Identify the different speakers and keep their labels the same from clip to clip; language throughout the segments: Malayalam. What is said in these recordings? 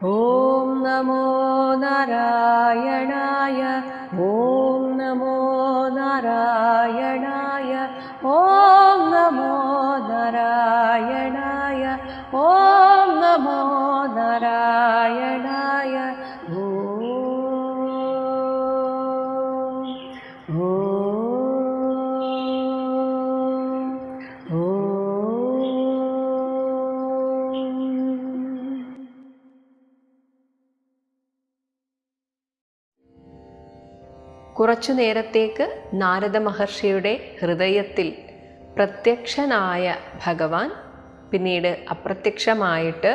Speaker 1: ഓം നമോ നാരായണായ. ഓം നമോ നാരായണായ. ഓം നമോ നാരായണായ. ഓം നമോ നാരായണായ. കുറച്ചു നേരത്തേക്ക് നാരദ മഹർഷിയുടെ ഹൃദയത്തിൽ പ്രത്യക്ഷനായ ഭഗവാൻ പിന്നീട് അപ്രത്യക്ഷമായിട്ട്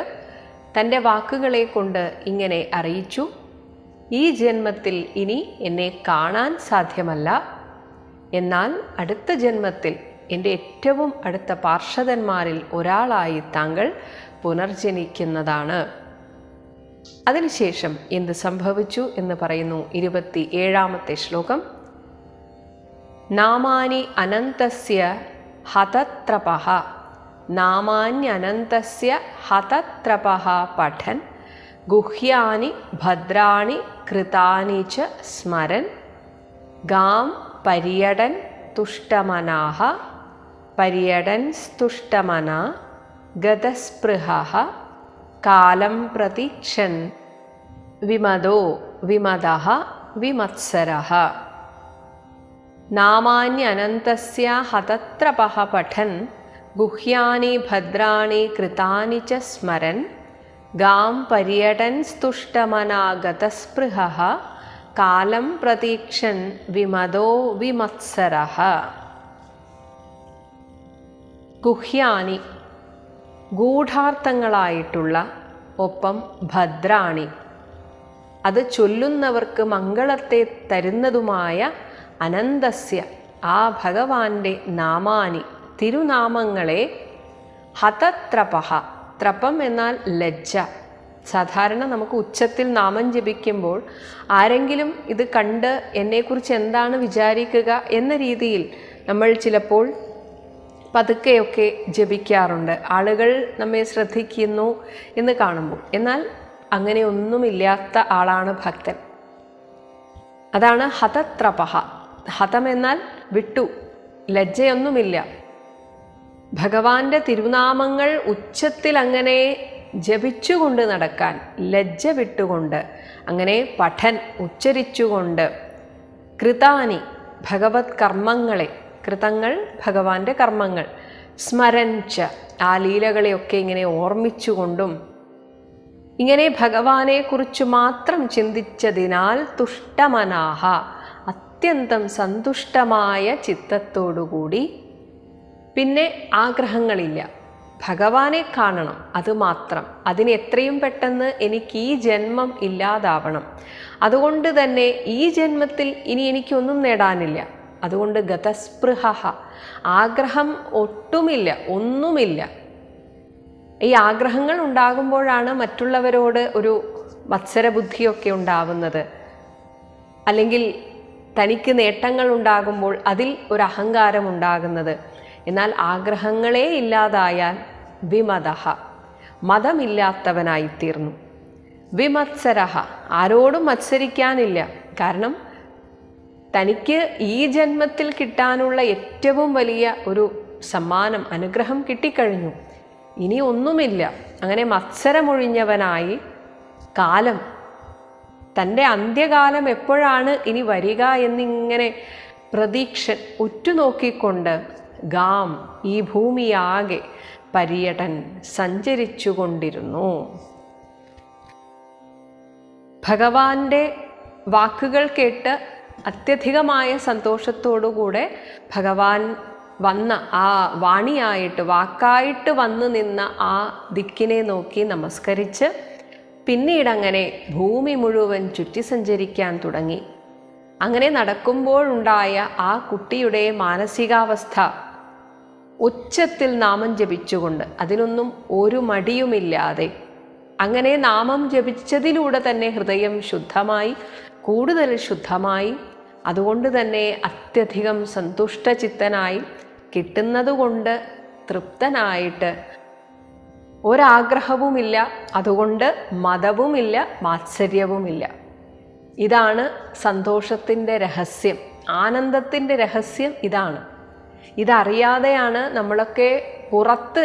Speaker 1: തൻ്റെ വാക്കുകളെ കൊണ്ട് ഇങ്ങനെ അറിയിച്ചു: ഈ ജന്മത്തിൽ ഇനി എന്നെ കാണാൻ സാധ്യമല്ല, എന്നാൽ അടുത്ത ജന്മത്തിൽ എൻ്റെ ഏറ്റവും അടുത്ത പാർഷദന്മാരിൽ ഒരാളായി താങ്കൾ പുനർജനിക്കുന്നതാണ്. അതിനുശേഷം എന്ത് സംഭവിച്ചു എന്ന് പറയുന്നു 27ാമത്തെ ശ്ലോകം. നാമാനി അനന്തസ്യ ഹതത്രപഃ നാമാന്യനന്തസ്യ ഹതത്രപഃ പഠൻ ഗുഹ്യാനി ഭദ്രാണി കൃതാനി ച സ്മരൻ ഗാം പര്യടൻ തുഷ്ടമനാഃ പര്യടൻ സ്തുഷ്ടമനാ ഗതസ്പൃഹഃ കാലം പ്രതീക്ഷൻ വിമദോ വിമദഃ വിമത്സരഃ. നാമാന്യനന്തസ്യ ഹതത്രപഃ പഠൻ ഗുഹ്യാനി ഭദ്രാണി കൃതാനി ച സ്മരൻ ഗാം പര്യടൻ സ്തുഷ്ടമനാ ഗതസ്പൃഹഃ കാലം പ്രതീക്ഷൻ വിമദോ വിമത്സരഃ. ഗുഹ്യാനി ഗൂഢാർത്ഥങ്ങളായിട്ടുള്ള, ഒപ്പം ഭദ്രാണി അത് ചൊല്ലുന്നവർക്ക് മംഗളത്തെ തരുന്നതുമായ അനന്തസ്യ ആ ഭഗവാന്റെ നാമാനി തിരുനാമങ്ങളെ ഹതത്രപഃ ത്രപം എന്നാൽ ലജ്ജ. സാധാരണ നമുക്ക് ഉച്ചത്തിൽ നാമം ജപിക്കുമ്പോൾ ആരെങ്കിലും ഇത് കണ്ട് എന്നെക്കുറിച്ച് എന്താണ് വിചാരിക്കുക എന്ന രീതിയിൽ നമ്മൾ ചിലപ്പോൾ പതുക്കെയൊക്കെ ജപിക്കാറുണ്ട്, ആളുകൾ നമ്മെ ശ്രദ്ധിക്കുന്നു എന്ന് കാണുമ്പോൾ. എന്നാൽ അങ്ങനെ ഒന്നുമില്ലാത്ത ആളാണ് ഭക്തൻ. അതാണ് ഹതത്രപഃ. ഹതം എന്നാൽ വിട്ടു, ലജ്ജയൊന്നുമില്ല. ഭഗവാന്റെ തിരുനാമങ്ങൾ ഉച്ചത്തിൽ അങ്ങനെ ജപിച്ചുകൊണ്ട് നടക്കാൻ, ലജ്ജ വിട്ടുകൊണ്ട് അങ്ങനെ പഠൻ ഉച്ചരിച്ചുകൊണ്ട്, കൃതാനി ഭഗവത് കർമ്മങ്ങളെ, കൃതങ്ങൾ ഭഗവാന്റെ കർമ്മങ്ങൾ, സ്മരഞ്ച ആ ലീലകളെയൊക്കെ ഇങ്ങനെ ഓർമ്മിച്ചുകൊണ്ടും ഇങ്ങനെ ഭഗവാനെ കുറിച്ച് മാത്രം ചിന്തിച്ചതിനാൽ തുഷ്ടമനാഹ അത്യന്തം സന്തുഷ്ടമായ ചിത്തത്തോടുകൂടി, പിന്നെ ആഗ്രഹങ്ങളില്ല, ഭഗവാനെ കാണണം, അതുമാത്രം. അതിന് എത്രയും പെട്ടെന്ന് എനിക്ക് ഈ ജന്മം ഇല്ലാതാവണം, അതുകൊണ്ട് തന്നെ ഈ ജന്മത്തിൽ ഇനി എനിക്കൊന്നും നേടാനില്ല. അതുകൊണ്ട് ഗതസ്പൃഹഃ ആഗ്രഹം ഒട്ടുമില്ല, ഒന്നുമില്ല. ഈ ആഗ്രഹങ്ങൾ ഉണ്ടാകുമ്പോഴാണ് മറ്റുള്ളവരോട് ഒരു മത്സരബുദ്ധിയൊക്കെ ഉണ്ടാവുന്നത്. അല്ലെങ്കിൽ തനിക്ക് നേട്ടങ്ങൾ ഉണ്ടാകുമ്പോൾ അതിൽ ഒരു അഹങ്കാരം ഉണ്ടാകുന്നത്. എന്നാൽ ആഗ്രഹങ്ങളെ ഇല്ലാതായാൽ വിമദഃ മതമില്ലാത്തവനായിത്തീർന്നു. വിമത്സരഃ ആരോടും മത്സരിക്കാനില്ല. കാരണം തനിക്ക് ഈ ജന്മത്തിൽ കിട്ടാനുള്ള ഏറ്റവും വലിയ ഒരു സമ്മാനം, അനുഗ്രഹം കിട്ടിക്കഴിഞ്ഞു. ഇനി ഒന്നുമില്ല. അങ്ങനെ മത്സരമൊഴിഞ്ഞവനായി കാലം, തൻ്റെ അന്ത്യകാലം എപ്പോഴാണ് ഇനി വരിക എന്നിങ്ങനെ പ്രതീക്ഷ ഉറ്റുനോക്കിക്കൊണ്ട് ഗാം ഈ ഭൂമിയാകെ പര്യടൻ സഞ്ചരിച്ചു കൊണ്ടിരുന്നു. ഭഗവാന്റെ വാക്കുകൾ കേട്ട് അത്യധികമായ സന്തോഷത്തോടുകൂടെ ഭഗവാൻ വന്ന ആ വാണിയായിട്ട്, വാക്കായിട്ട് വന്നു നിന്ന ആ ദിക്കിനെ നോക്കി നമസ്കരിച്ച് പിന്നീടങ്ങനെ ഭൂമി മുഴുവൻ ചുറ്റി സഞ്ചരിക്കാൻ തുടങ്ങി. അങ്ങനെ നടക്കുമ്പോഴുണ്ടായ ആ കുട്ടിയുടെ മാനസികാവസ്ഥ, ഉച്ചത്തിൽ നാമം ജപിച്ചുകൊണ്ട്, അതിനൊന്നും ഒരു മടിയുമില്ലാതെ അങ്ങനെ നാമം ജപിച്ചതിലൂടെ തന്നെ ഹൃദയം ശുദ്ധമായി, കൂടുതൽ ശുദ്ധമായി. അതുകൊണ്ട് തന്നെ അത്യധികം സന്തുഷ്ടചിത്തനായി, കിട്ടുന്നതുകൊണ്ട് തൃപ്തനായിട്ട് ഒരാഗ്രഹവുമില്ല, അതുകൊണ്ട് മതവുമില്ല, മാത്സര്യവുമില്ല. ഇതാണ് സന്തോഷത്തിൻ്റെ രഹസ്യം, ആനന്ദത്തിൻ്റെ രഹസ്യം ഇതാണ്. ഇതറിയാതെയാണ് നമ്മളൊക്കെ പുറത്ത്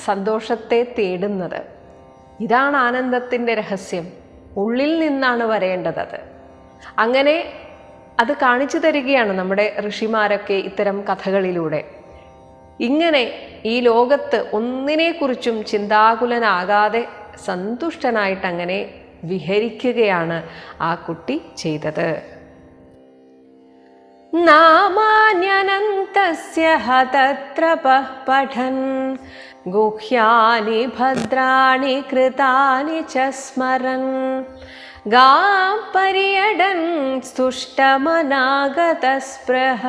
Speaker 1: സന്തോഷത്തെ തേടുന്നത്. ഇതാണ് ആനന്ദത്തിൻ്റെ രഹസ്യം, ഉള്ളിൽ നിന്നാണ് വരേണ്ടത്. അങ്ങനെ അത് കാണിച്ചു തരികയാണ് നമ്മുടെ ഋഷിമാരൊക്കെ ഇത്തരം കഥകളിലൂടെ. ഇങ്ങനെ ഈ ലോകത്ത് ഒന്നിനെക്കുറിച്ചും ചിന്താകുലനാകാതെ സന്തുഷ്ടനായിട്ടങ്ങനെ വിഹരിക്കുകയാണ് ആ കുട്ടി ചെയ്തത്. നാമാന്യനന്തസ്യ തത്രപഃ പഠൻ ഗുഹ്യാനി ഭദ്രാണി കൃതാനി ച സ്മരൻ ഗാം പര്യടൻ സ്തുഷ്ടമനാഗതസ്പൃഹ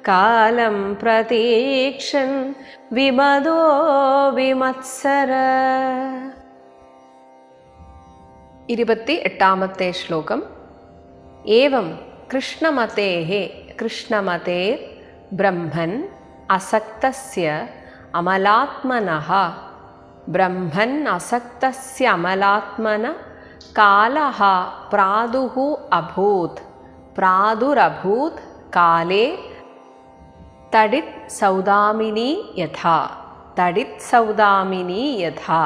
Speaker 1: കാലം പ്രതീക്ഷൻ വിമദോ വിമത്സര. 28ാമത്തെ ശ്ലോകം. ഏവം കൃഷ്ണമതേഃ കൃഷ്ണമതേർ ബ്രഹ്മൻ അസക്തസ്യ അമലാത്മനഃ ബ്രഹ്മൻ അസക്തസ്യ അമലാത്മന കാലഃ പ്രാദുഃ അഭൂത് പ്രാദുരഭൂത് കാലേ തടിത് സൗദാമിനി യഥാ തടിത് സൗദാമിനി യഥാ.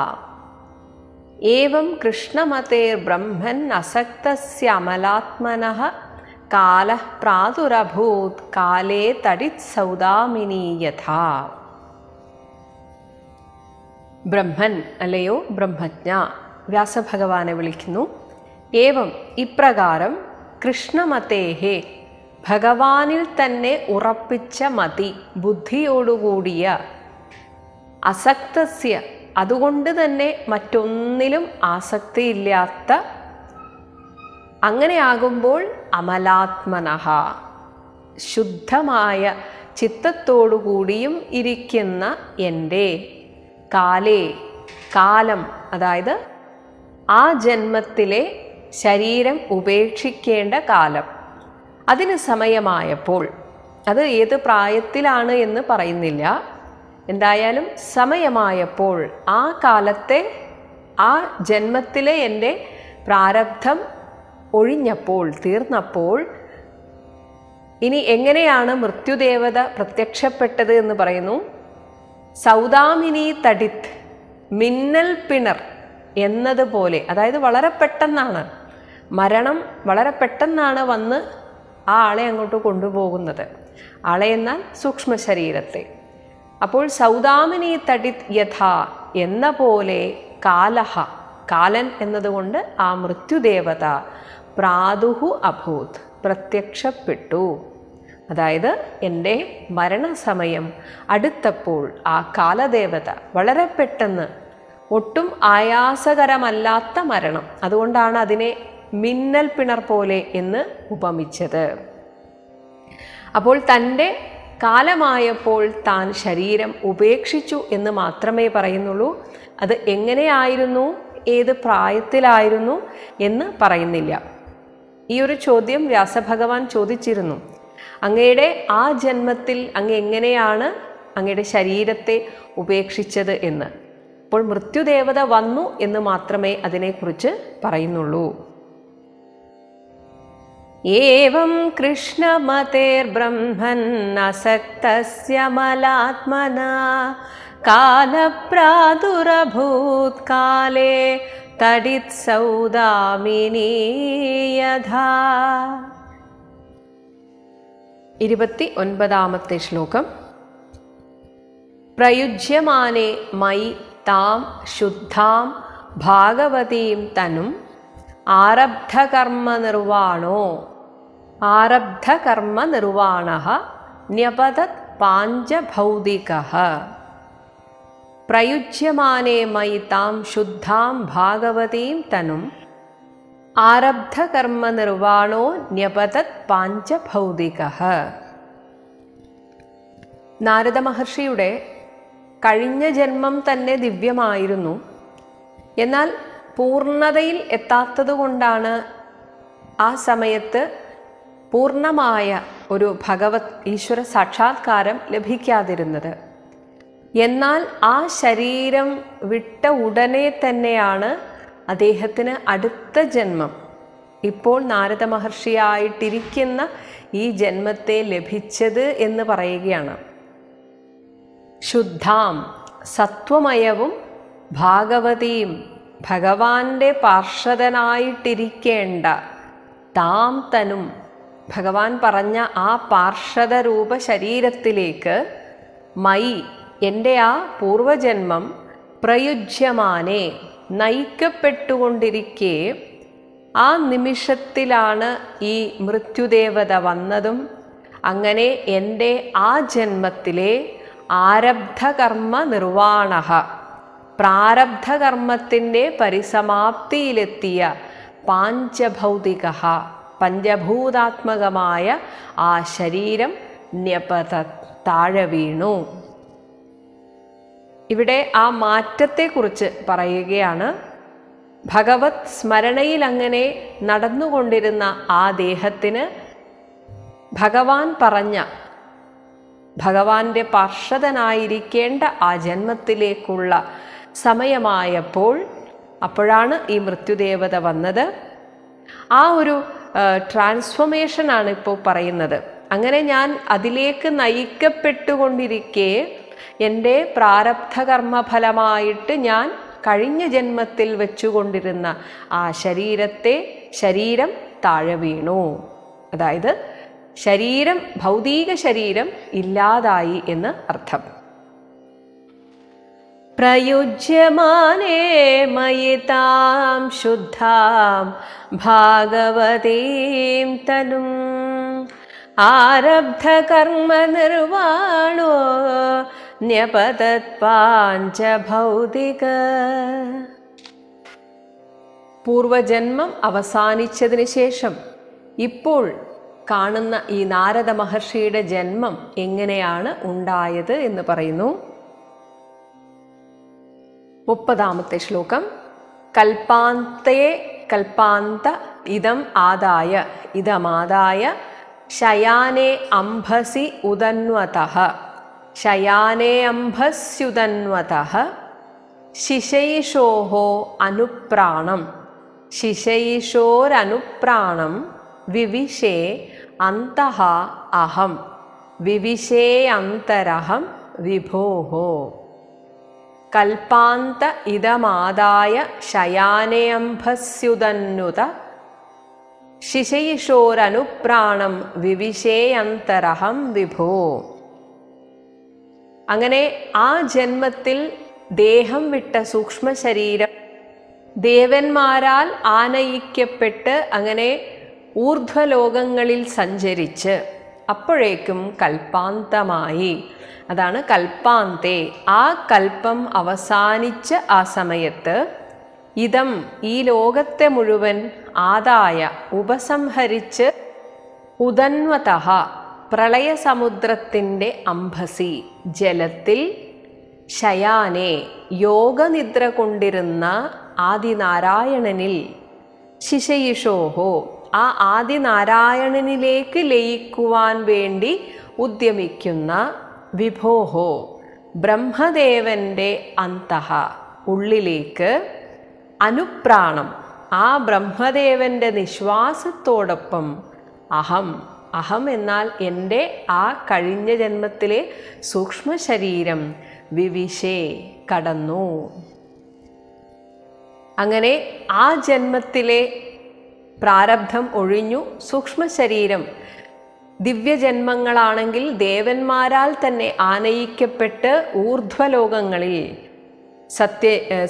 Speaker 1: ഏവം കൃഷ്ണമതേർ ബ്രഹ്മൻ അസക്തസ്യ അമലാത്മനഃ കാലഃ പ്രാദുരഭൂത് കാലേ തടിത് സൗദാമിനി യഥാ. ബ്രഹ്മൻ അല്ലയോ ബ്രഹ്മജ്ഞ, വ്യാസഭഗവാനെ വിളിക്കുന്നു. ഏവം ഇപ്രകാരം കൃഷ്ണമതേഃ ഭഗവാനിൽ തന്നെ ഉറപ്പിച്ച മതി, ബുദ്ധിയോടുകൂടിയ, അസക്തസ്യ അതുകൊണ്ട് തന്നെ മറ്റൊന്നിലും ആസക്തിയില്ലാത്ത, അങ്ങനെയാകുമ്പോൾ അമലാത്മനഃ ശുദ്ധമായ ചിത്തത്തോടുകൂടിയും ഇരിക്കുന്ന എൻ്റെ കാലേ കാലം, അതായത് ആ ജന്മത്തിലെ ശരീരം ഉപേക്ഷിക്കേണ്ട കാലം, അതിന് സമയമായപ്പോൾ, അത് ഏത് പ്രായത്തിലാണ് എന്ന് പറയുന്നില്ല, എന്തായാലും സമയമായപ്പോൾ, ആ കാലത്തെ ആ ജന്മത്തിലെ എൻ്റെ പ്രാരബ്ധം ഒഴിഞ്ഞപ്പോൾ, തീർന്നപ്പോൾ, ഇനി എങ്ങനെയാണ് മൃത്യുദേവത പ്രത്യക്ഷപ്പെട്ടത് എന്ന് പറയുന്നു. സൗദാമിനി തടിത്ത്, മിന്നൽ പിണർ എന്നതുപോലെ, അതായത് വളരെ പെട്ടെന്നാണ് മരണം, വളരെ പെട്ടെന്നാണ് വന്ന് ആ ആളെ അങ്ങോട്ട് കൊണ്ടുപോകുന്നത്. ആളെ എന്നാൽ സൂക്ഷ്മ ശരീരത്തെ. അപ്പോൾ സൗദാമിനി തടിത് യഥാ എന്ന പോലെ കാലഹ, കാലൻ എന്നതുകൊണ്ട് ആ മൃത്യുദേവത പ്രാദുഹു അഭൂത് പ്രത്യക്ഷപ്പെട്ടു. അതായത് എൻ്റെ മരണസമയം അടുത്തപ്പോൾ ആ കാലദേവത വളരെ പെട്ടെന്ന്, ഒട്ടും ആയാസകരമല്ലാത്ത മരണം, അതുകൊണ്ടാണ് അതിനെ മിന്നൽ പിണർ പോലെ എന്ന് ഉപമിച്ചത്. അപ്പോൾ തൻ്റെ കാലമായപ്പോൾ താൻ ശരീരം ഉപേക്ഷിച്ചു എന്ന് മാത്രമേ പറയുന്നുള്ളൂ. അത് എങ്ങനെയായിരുന്നു, ഏത് പ്രായത്തിലായിരുന്നു എന്ന് പറയുന്നില്ല. ഈ ഒരു ചോദ്യം വ്യാസഭഗവാൻ ചോദിച്ചിരുന്നു. അങ്ങയുടെ ആ ജന്മത്തിൽ അങ്ങ് എങ്ങനെയാണ് അങ്ങയുടെ ശരീരത്തെ ഉപേക്ഷിച്ചത് എന്ന്. അപ്പോൾ മൃത്യുദേവത വന്നു എന്ന് മാത്രമേ അതിനെക്കുറിച്ച് പറയുന്നുള്ളൂ. ഏവം കൃഷ്ണമതേർബ്രഹ്മൻ അസക്തസ്യ മലാത്മനാ കാലപ്രാദുരഭൂത് കാലേ തടിത് സൗദാമിനി യഥാ. 29ാമത്തെ ശ്ലോകം. പ്രയുജ്യമാനേ മയി താം ശുദ്ധാം ഭാഗവതീം തനും ആരബ്ധകർമ്മനിർവാണോ ആരബ്ധകർമ്മനിർവാണഃ ന്യപതത് പാഞ്ചഭൗതികഃ. പ്രയുജ്യമാനേ മയി താം ശുദ്ധാം ഭാഗവതീം തനും ആരബ്ധകർമ്മനിർവാണോ ന്യപതത് പാഞ്ചഭൗതികഃ. നാരദ മഹർഷിയുടെ കഴിഞ്ഞ ജന്മം തന്നെ ദിവ്യമായിരുന്നു. എന്നാൽ പൂർണ്ണതയിൽ എത്താത്തതുകൊണ്ടാണ് ആ സമയത്ത് പൂർണ്ണമായ ഒരു ഭഗവത് ഈശ്വര സാക്ഷാത്കാരം ലഭിക്കാതിരുന്നത്. എന്നാൽ ആ ശരീരം വിട്ട ഉടനെ തന്നെയാണ് അദ്ദേഹത്തിന് അടുത്ത ജന്മം, ഇപ്പോൾ നാരദ മഹർഷിയായിട്ടിരിക്കുന്ന ഈ ജന്മത്തെ ലഭിച്ചത് എന്ന് പറയുകയാണ്. ശുദ്ധാം സത്വമയവും ഭാഗവതിയും ഭഗവാന്റെ പാർഷദനായിട്ടിരിക്കേണ്ട താം തനും, ഭഗവാൻ പറഞ്ഞ ആ പാർഷദ രൂപ ശരീരത്തിലേക്ക് മയി, എൻ്റെ ആ പൂർവജന്മം, പ്രയുജ്യമാനെ നയിക്കപ്പെട്ടുകൊണ്ടിരിക്കെ ആ നിമിഷത്തിലാണ് ഈ മൃത്യുദേവത വന്നതും. അങ്ങനെ എൻ്റെ ആ ജന്മത്തിലെ ആരബ്ധകർമ്മ നിർവാണഃ, പ്രാരബ്ധകർമ്മത്തിൻ്റെ പരിസമാപ്തിയിലെത്തിയ പാഞ്ചഭൗതിക, പഞ്ചഭൂതാത്മകമായ ആ ശരീരം ന്യപത, താഴെ വീണു. ഇവിടെ ആ മാറ്റത്തെക്കുറിച്ച് പറയുകയാണ്. ഭഗവത് സ്മരണയിൽ അങ്ങനെ നടന്നുകൊണ്ടിരുന്ന ആ ദേഹത്തിന് ഭഗവാൻ പറഞ്ഞ, ഭഗവാന്റെ പാർഷദനായിരിക്കേണ്ട ആ ജന്മത്തിലേക്കുള്ള സമയമായപ്പോൾ, അപ്പോഴാണ് ഈ മൃത്യുദേവത വന്നത്. ആ ഒരു ട്രാൻസ്ഫോർമേഷനാണ് ഇപ്പോൾ പറയുന്നത്. അങ്ങനെ ഞാൻ അതിലേക്ക് നയിക്കപ്പെട്ടുകൊണ്ടിരിക്കെ എൻ്റെ പ്രാരബ്ധകർമ്മഫലമായിട്ട് ഞാൻ കഴിഞ്ഞ ജന്മത്തിൽ വെച്ചുകൊണ്ടിരുന്ന ആ ശരീരം താഴെ വീണു. അതായത് ശരീരം, ഭൗതിക ശരീരം ഇല്ലാതായി എന്ന് അർത്ഥം. പ്രയുജ്യമാനേ മയിതാം ശുദ്ധാം ഭാഗവതീം തനും ആരബ്ധകർമ്മ നിർവാണോ ന്യപതത് പാഞ്ചഭൗതിക. പൂർവജന്മം അവസാനിച്ചതിന് ശേഷം ഇപ്പോൾ കാണുന്ന ഈ നാരദ മഹർഷിയുടെ ജന്മം എങ്ങനെയാണ് ഉണ്ടായത് എന്ന് പറയുന്നു. 30-ാമത്തെ ശ്ലോകം. കൽപ്പാന്തേ കൽപ്പാന്ത ഇദം ആദായ ഇദമാദായ ശയാനേ അംഭസി ഉദന്വതഃ ശയാനേ അംഭസ്യുദന്വതഃ ശിശൈഷോഃ അനുപ്രാണം ശിശൈഷോരനുപ്രാണം വിവിശേ അന്തഃ അഹം വിവിശേ അന്തരഹം വിഭോഃ. കൽപ്പാന്ത ഇദമാദായ ശയാനേ അംഭസ്യുദന്വത ശിശൈഷോരനുപ്രാണം വിവിശേ അന്തരഹം വിഭോ. അങ്ങനെ ആ ജന്മത്തിൽ ദേഹം വിട്ട സൂക്ഷ്മ ശരീരം ദേവന്മാരാൽ ആനയിക്കപ്പെട്ട് അങ്ങനെ ഊർധ്വലോകങ്ങളിൽ സഞ്ചരിച്ച് അപ്പോഴേക്കും കൽപ്പാന്തമായി. അതാണ് കൽപ്പാന്തേ. ആ കൽപ്പം അവസാനിച്ച ആ സമയത്ത് ഇതം, ഈ ലോകത്തെ മുഴുവൻ ആദായ ഉപസംഹരിച്ച് ഉദന്വതഃ പ്രളയസമുദ്രത്തിൻ്റെ അംഭസി ജലത്തിൽ ശയാനേ യോഗനിദ്ര കൊണ്ടിരുന്ന ആദിനാരായണനിൽ ശിശയിഷോഹോ ആ ആദിനാരായണനിലേക്ക് ലയിക്കുവാൻ വേണ്ടി ഉദ്യമിക്കുന്ന വിഭോഹോ ബ്രഹ്മദേവൻ്റെ അന്തഃ ഉള്ളിലേക്ക് അനുപ്രാണം ആ ബ്രഹ്മദേവൻ്റെ നിശ്വാസത്തോടൊപ്പം അഹം, അഹം എന്നാൽ എൻ്റെ ആ കഴിഞ്ഞ ജന്മത്തിലെ സൂക്ഷ്മ ശരീരം വിവിശേ കടന്നു. അങ്ങനെ ആ ജന്മത്തിലെ പ്രാരബ്ധം ഒഴിഞ്ഞു. സൂക്ഷ്മ ശരീരം ദിവ്യജന്മങ്ങളാണെങ്കിൽ ദേവന്മാരാൽ തന്നെ ആനയിക്കപ്പെട്ട് ഊർധ്വലോകങ്ങളിൽ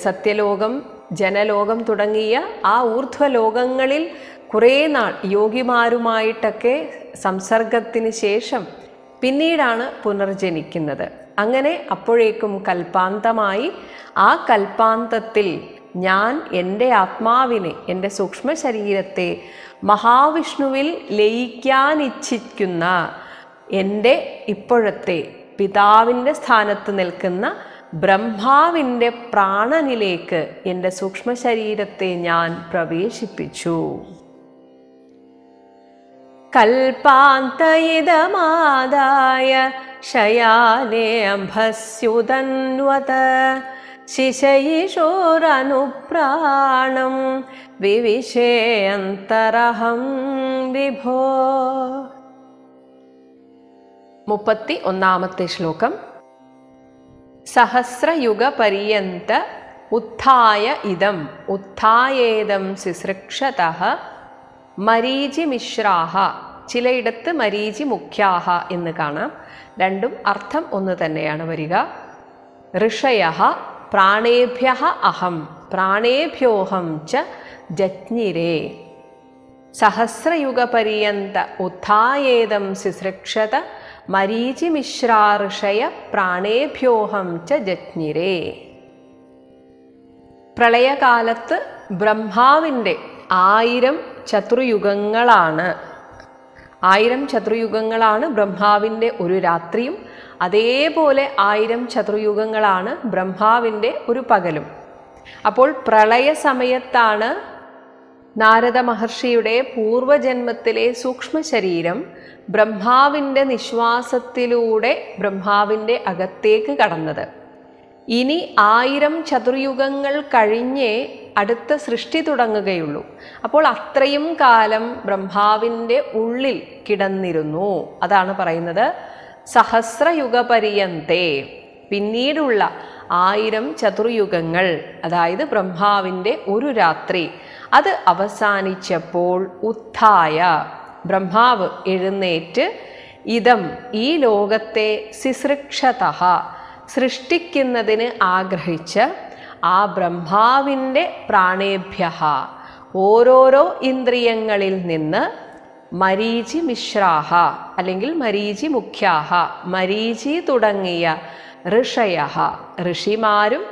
Speaker 1: സത്യലോകം, ജനലോകം തുടങ്ങിയ ആ ഊർധ്വലോകങ്ങളിൽ കുറേ നാൾ യോഗിമാരുമായിട്ടൊക്കെ സംസർഗത്തിന് ശേഷം പിന്നീടാണ് പുനർജനിക്കുന്നത്. അങ്ങനെ അപ്പോഴേക്കും കൽപ്പാന്തമായി. ആ കൽപ്പാന്തത്തിൽ ഞാൻ എൻ്റെ ആത്മാവിനെ, എൻ്റെ സൂക്ഷ്മ ശരീരത്തെ മഹാവിഷ്ണുവിൽ ലയിക്കാനിച്ഛിക്കുന്ന എൻ്റെ ഇപ്പോഴത്തെ പിതാവിൻ്റെ സ്ഥാനത്ത് നിൽക്കുന്ന ബ്രഹ്മാവിൻ്റെ പ്രാണനിലേക്ക് എൻ്റെ സൂക്ഷ്മ ശരീരത്തെ ഞാൻ പ്രവേശിപ്പിച്ചു. കൽപ്പാന്തയിദമാദായ ശയാനേ അംഭസ്യുതന്വത ശിശയിഷോരനുപ്രാണം വിവിശേയന്തരഹം വിഭോ. 31 ശ്ലോകം. സഹസ്രയുഗപര്യന്ത ഉത്ഥായ ഇദം ഉത്ഥായേദം ശുശ്രൂഷതഃ മരീചിമിശ്രാഹ. ചിലയിടത്ത് മരീചി മുഖ്യാഹ എന്ന് കാണാം. രണ്ടും അർത്ഥം ഒന്ന് തന്നെയാണ് വരിക. ഋഷയഃ പ്രാണേഭ്യഃ അഹം പ്രാണേഭ്യോഹം ച ജജ്ഞിരേ. സഹസ്രയുഗപര്യന്ത ഉത്ഥായേദം ശുശ്രൂഷത മരീചിമിശ്രാ ഋഷയ പ്രാണേഭ്യോഹം ച ജജ്ഞിരേ. പ്രളയകാലത്ത് ബ്രഹ്മാവിൻ്റെ 1000 ചതുർയുഗങ്ങളാണ്. 1000 ചതുർയുഗങ്ങളാണ് ബ്രഹ്മാവിൻ്റെ ഒരു രാത്രിയും, അതേപോലെ 1000 ചതുർയുഗങ്ങളാണ് ബ്രഹ്മാവിൻ്റെ ഒരു പകലും. അപ്പോൾ പ്രളയ സമയത്താണ് നാരദ മഹർഷിയുടെ പൂർവജന്മത്തിലെ സൂക്ഷ്മ ശരീരം ബ്രഹ്മാവിൻ്റെ നിശ്വാസത്തിലൂടെ ബ്രഹ്മാവിൻ്റെ അകത്തേക്ക് കടന്നത്. ഇനി 1000 ചതുർയുഗങ്ങൾ കഴിഞ്ഞേ അടുത്ത സൃഷ്ടി തുടങ്ങുകയുള്ളൂ. അപ്പോൾ അത്രയും കാലം ബ്രഹ്മാവിൻ്റെ ഉള്ളിൽ കിടന്നിരുന്നു. അതാണ് പറയുന്നത് സഹസ്രയുഗപര്യന്തേ. പിന്നീടുള്ള 1000 ചതുർയുഗങ്ങൾ, അതായത് ബ്രഹ്മാവിൻ്റെ ഒരു രാത്രി, അത് അവസാനിച്ചപ്പോൾ ഉത്ഥായ ബ്രഹ്മാവ് എഴുന്നേറ്റ് ഇദം ഈ ലോകത്തെ ശുശ്രൂഷതഃ സൃഷ്ടിക്കുന്നതിന് ആഗ്രഹിച്ച് ആ ബ്രഹ്മാവിൻ്റെ പ്രാണേഭ്യഃ ഓരോരോ ഇന്ദ്രിയങ്ങളിൽ നിന്ന് മരീചി മിശ്രാഹ അല്ലെങ്കിൽ മരീചി മുഖ്യാഹ മരീചി തുടങ്ങിയ ഋഷയഃ ഋഷിമാരും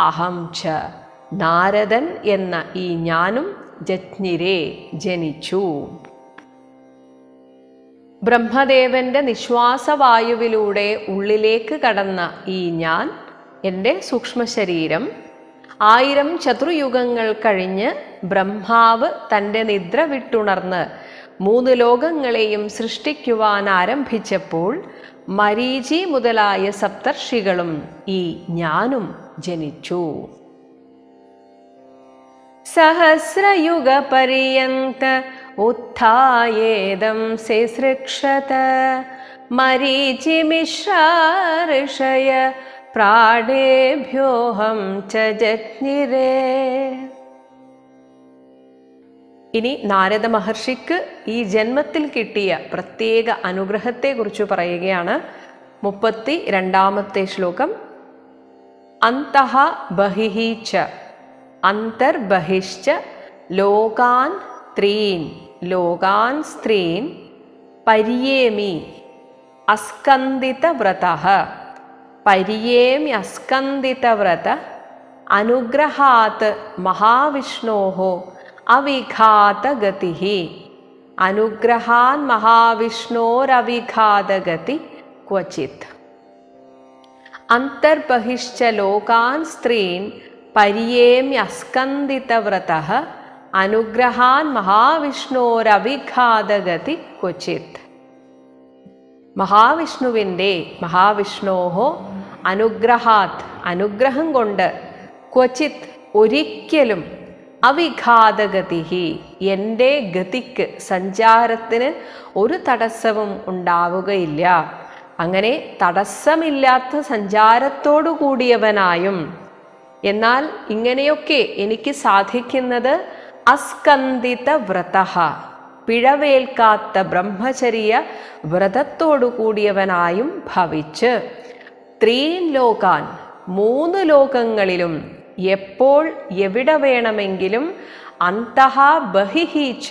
Speaker 1: അഹം ച നാരദൻ എന്ന ഈ ഞാനും ജജ്ഞിരേ ജനിച്ചു. ബ്രഹ്മദേവന്റെ നിശ്വാസവായുവിലൂടെ ഉള്ളിലേക്ക് കടന്ന ഈ ഞാൻ, എൻ്റെ സൂക്ഷ്മശരീരം, 1000 ചതുർയുഗങ്ങൾ കഴിഞ്ഞ് ബ്രഹ്മാവ് തൻ്റെ നിദ്ര വിട്ടുണർന്ന് 3 ലോകങ്ങളെയും സൃഷ്ടിക്കുവാൻ ആരംഭിച്ചപ്പോൾ മരീചി മുതലായ സപ്തർഷികളും ഈ ഞാനും ജനിച്ചു. സഹസ്രയുഗപര്യന്ത ഉത്ഥായേദം ശുശ്രൂഷത മരീചിമിശ്രാ ഋഷയ പ്രാണേഭ്യോഹം ച ജജ്ഞിരേ. ഇനി നാരദ മഹർഷിക്ക് ഈ ജന്മത്തിൽ കിട്ടിയ പ്രത്യേക അനുഗ്രഹത്തെക്കുറിച്ച് പറയുകയാണ്. 32 ശ്ലോകം. അന്തഃ ബഹിഃ ച അന്തർബഹിശ്ച ലോകാൻ ത്രീൻ ലോകാൻ സ്ത്രീൻ പര്യേമി അസ്കന്ദിതവ്രതഃ പര്യേമ്യസ്കന്ദിതവ്രത അനുഗ്രഹാത് മഹാവിഷ്ണോഃ അവിഘാതഗതിഃ. അനുഗ്രഹാൻ മഹാവിഷ്ണോരവിഘാതഗതി ക്വചിത്. അന്തർബഹിശ്ച ലോകാൻ സ്ത്രീൻ പര്യേമ്യസ്കന്ദിതവ്രതഃ അനുഗ്രഹാൻ മഹാവിഷ്ണോരവിഘാതഗതി ക്വചിത്. മഹാവിഷ്ണോഹോ അനുഗ്രഹാത് അനുഗ്രഹം കൊണ്ട്, ക്വചിത് ഒരിക്കലും, അവിഘാതഗതി എൻ്റെ ഗതിക്ക് സഞ്ചാരത്തിന് ഒരു തടസ്സവും ഉണ്ടാവുകയില്ല. അങ്ങനെ തടസ്സമില്ലാത്ത സഞ്ചാരത്തോടു കൂടിയവനായും, എന്നാൽ ഇങ്ങനെയൊക്കെ എനിക്ക് സാധിക്കുന്നത് അസ്കന്ദിത വ്രതഃ പിഴവേൽക്കാത്ത ബ്രഹ്മചര്യ വ്രതത്തോടു കൂടിയവനായും ഭവിച്ച്, ത്രീൻ ലോകാൻ 3 ലോകങ്ങളിലും എപ്പോൾ എവിടെ വേണമെങ്കിലും, അന്തഃ ബഹിഃ ച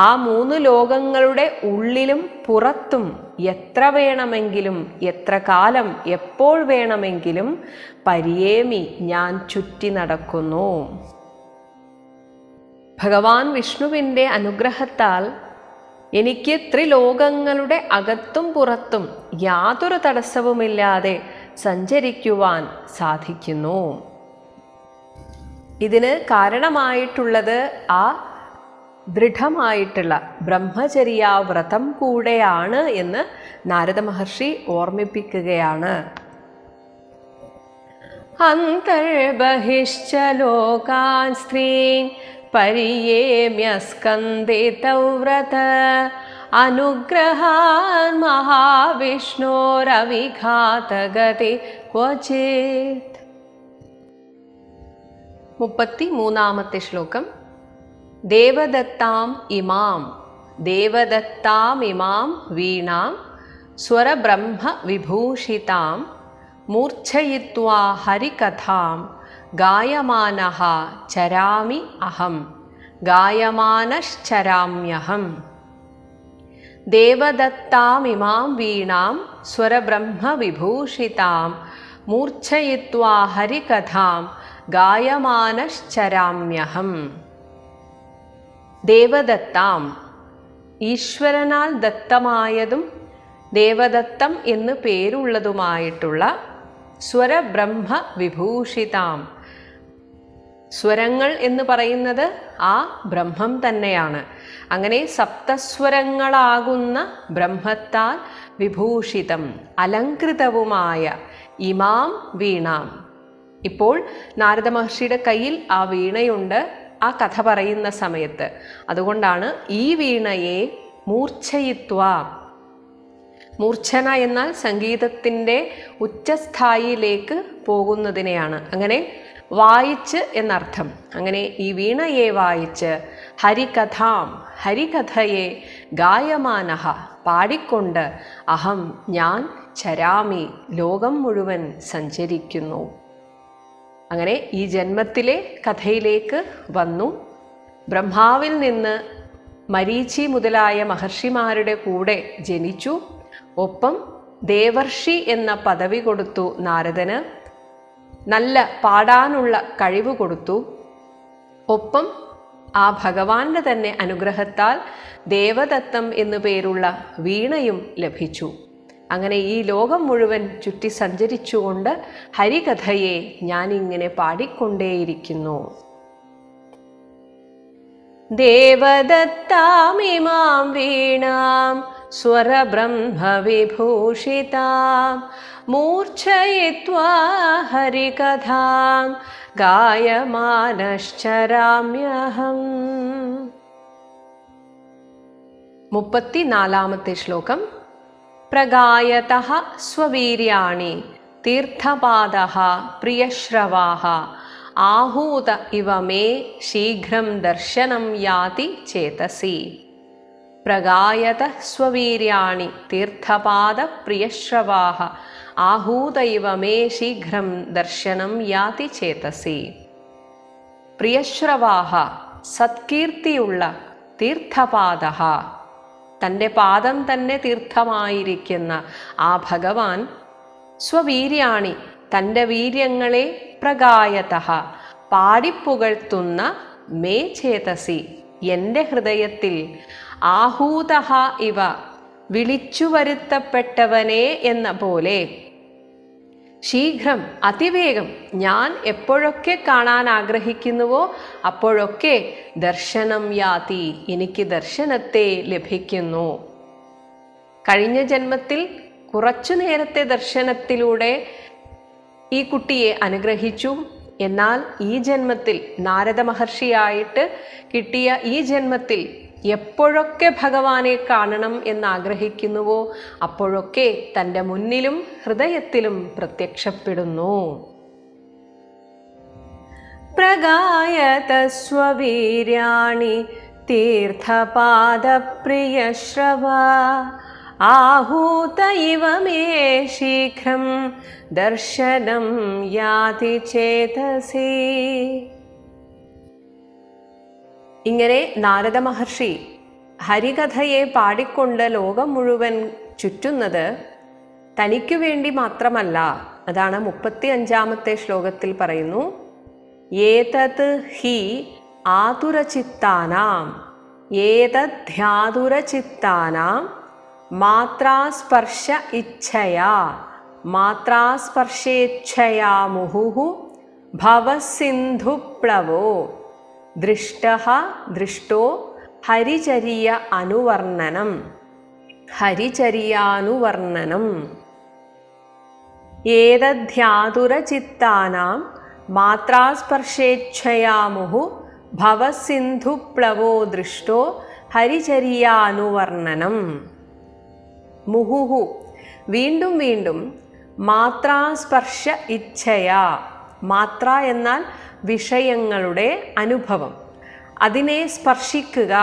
Speaker 1: ആ 3 ലോകങ്ങളുടെ ഉള്ളിലും പുറത്തും എത്ര വേണമെങ്കിലും, എത്ര കാലം, എപ്പോൾ വേണമെങ്കിലും പര്യേമി ഞാൻ ചുറ്റി നടക്കുന്നു. ഭഗവാൻ വിഷ്ണുവിൻ്റെ അനുഗ്രഹത്താൽ എനിക്ക് ത്രിലോകങ്ങളുടെ അകത്തും പുറത്തും യാതൊരു തടസ്സവുമില്ലാതെ സഞ്ചരിക്കുവാൻ സാധിക്കുന്നു. ഇതിന് കാരണമായിട്ടുള്ളത് ആ ദൃഢമായിട്ടുള്ള ബ്രഹ്മചര്യാവ്രതം കൂടെയാണ് എന്ന് നാരദ മഹർഷി ഓർമ്മിപ്പിക്കുകയാണ്. അന്തർബഹിശ്ച ലോകാൻ സ്ത്രീൻ പരിയേമ്യ സ്കന്ദിതൗ വ്രത അനുഗ്രഹാൻ മഹാവിഷ്ണോരവിഘാതഗതി ക്വചിത്. 33-ാമത്തെ ശ്ലോകം. ദേവദത്താം ഇമാം വീണാം സ്വരബ്രഹ്മ വിഭൂഷിതാം മൂർച്ഛയിത്വാ ഹരികഥാം ഗായമാനഃ ചരാമി അഹം ഗായമാനശ്ചരാമ്യഹം. ദേവദത്താമിമാം വീണാം സ്വരബ്രഹ്മ വിഭൂഷിതാം മൂർച്ഛയിത്വാ ഹരികഥാം ഗായമാനശ്ചരാമ്യഹം. ദേവദത്താം, ഈശ്വരനാൽ ദത്തമായതും ദേവദത്തം എന്ന് പേരുള്ളതുമായിട്ടുള്ള സ്വരബ്രഹ്മ വിഭൂഷിതാം. സ്വരങ്ങൾ എന്ന് പറയുന്നത് ആ ബ്രഹ്മം തന്നെയാണ്. അങ്ങനെ സപ്തസ്വരങ്ങളാകുന്ന ബ്രഹ്മത്താൽ വിഭൂഷിതം അലങ്കൃതവുമായ ഇമാം വീണാം. ഇപ്പോൾ നാരദ മഹർഷിയുടെ കയ്യിൽ ആ വീണയുണ്ട് ആ കഥ പറയുന്ന സമയത്ത്. അതുകൊണ്ടാണ് ഈ വീണയെ മൂർച്ഛയിത്വ. മൂർച്ഛന എന്നാൽ സംഗീതത്തിൻ്റെ ഉച്ചസ്ഥായിയിലേക്ക് പോകുന്നതിനെയാണ്. അങ്ങനെ വായിച്ച് എന്നർത്ഥം. അങ്ങനെ ഈ വീണയെ വായിച്ച് ഹരികഥാം, ഹരികഥയെ ഗായമാനഃ പാടിക്കൊണ്ട് അഹം ഞാൻ ചരാമി ലോകം മുഴുവൻ സഞ്ചരിക്കുന്നു. അങ്ങനെ ഈ ജന്മത്തിലെ കഥയിലേക്ക് വന്നു. ബ്രഹ്മാവിൽ നിന്ന് മരീചി മുതലായ മഹർഷിമാരുടെ കൂടെ ജനിച്ചു. ഒപ്പം ദേവർഷി എന്ന പദവി കൊടുത്തു നാരദന്. നല്ല പാടാനുള്ള കഴിവ് കൊടുത്തു. ഒപ്പം ആ ഭഗവാന്റെ തന്നെ അനുഗ്രഹത്താൽ ദേവദത്തം എന്നു പേരുള്ള വീണയും ലഭിച്ചു. അങ്ങനെ ഈ ലോകം മുഴുവൻ ചുറ്റി സഞ്ചരിച്ചുകൊണ്ട് ഹരികഥയെ ഞാനിങ്ങനെ പാടിക്കൊണ്ടേയിരിക്കുന്നു. ദേവദത്താമിമാം വീണാം സ്വരബ്രഹ്മവിഭൂഷിതാം മൂർച്ഛയിത്വാ ഹരികഥാം ഗായമാനശ്ചരാമ്യഹം. 34-ാമത്തെ ശ്ലോകം. പ്രഗായതഃ സ്വവീര്യാണി തീർത്ഥപാദഃ പ്രിയശ്രവാഃ ആഹൂത ഇവ മേ ശീഘ്രം ദർശനം യാതി ചേതസി. പ്രഗായത സ്വവീര്യാണി തീർത്ഥപാദ പ്രിയശ്രവാഃ ആഹൂത ഇവ മേ ശീഘ്രം ദർശനം യാതി ചേതസി. പ്രിയശ്രവാഃ സത്കീർത്തിയുള്ള തീർത്ഥപാദഃ തൻ്റെ പാദം തന്നെ തീർത്ഥമായിരിക്കുന്ന ആ ഭഗവാൻ സ്വവീര്യാണി തൻ്റെ വീര്യങ്ങളെ പ്രഗായതഃ പാടിപ്പുകഴ്ത്തുന്ന മേ ചേതസി എൻ്റെ ഹൃദയത്തിൽ ആഹൂതഃ ഇവ വിളിച്ചു വരുത്തപ്പെട്ടവനെ എന്ന പോലെ ശീഘ്രം അതിവേഗം ഞാൻ എപ്പോഴൊക്കെ കാണാൻ ആഗ്രഹിക്കുന്നുവോ അപ്പോഴൊക്കെ ദർശനം യാതി എനിക്ക് ദർശനത്തെ ലഭിക്കുന്നു. കഴിഞ്ഞ ജന്മത്തിൽ കുറച്ചു നേരത്തെ ദർശനത്തിലൂടെ ഈ കുട്ടിയെ അനുഗ്രഹിച്ചു. എന്നാൽ ഈ ജന്മത്തിൽ നാരദ മഹർഷിയായിട്ട് കിട്ടിയ ഈ ജന്മത്തിൽ എപ്പോഴൊക്കെ ഭഗവാനെ കാണണം എന്നാഗ്രഹിക്കുന്നുവോ അപ്പോഴൊക്കെ തൻ്റെ മുന്നിലും ഹൃദയത്തിലും പ്രത്യക്ഷപ്പെടുന്നു. പ്രഗായത സ്വവീര്യാണി തീർത്ഥപാദപ്രിയശ്രവ ആഹൂത ഇവ മേ ശീഘ്രം ദർശനം യാതി ചേതസി. ഇങ്ങനെ നാരദ മഹർഷി ഹരികഥയെ പാടിക്കൊണ്ട് ലോകം മുഴുവൻ ചുറ്റുന്നത് തനിക്കു വേണ്ടി മാത്രമല്ല. അതാണ് 35-ാമത്തെ ശ്ലോകത്തിൽ പറയുന്നു. ഏതത് ഹി ആതുരചിത്താനാം ഏതധ്യാതുരചിത്താനാം മാത്രാസ്പർശ ഇച്ഛയാ മാത്രാസ്പർശേച്ഛയാ മുഹുഹു ഭവസിന്ധുപ്ലവോ ദൃഷ്ടഃ ദൃഷ്ടോ ഹരിചര്യ അനുവർണ്ണനം. ഹരിചര്യാനുവർണ്ണനം. ഏതധ്യാതുരചിത്താനാം മാത്രാസ്പർശേച്ഛയാ മുഹു ഭവസിന്ധുപ്ലവോ ദൃഷ്ടോ ഹരിചര്യാനുവർണ്ണനം. മുഹുഹു വീണ്ടും വീണ്ടും, മാത്രാസ്പർശ ഇച്ഛയാ. മാത്ര എന്നാൽ വിഷയങ്ങളുടെ അനുഭവം, അതിനെ സ്പർശിക്കുക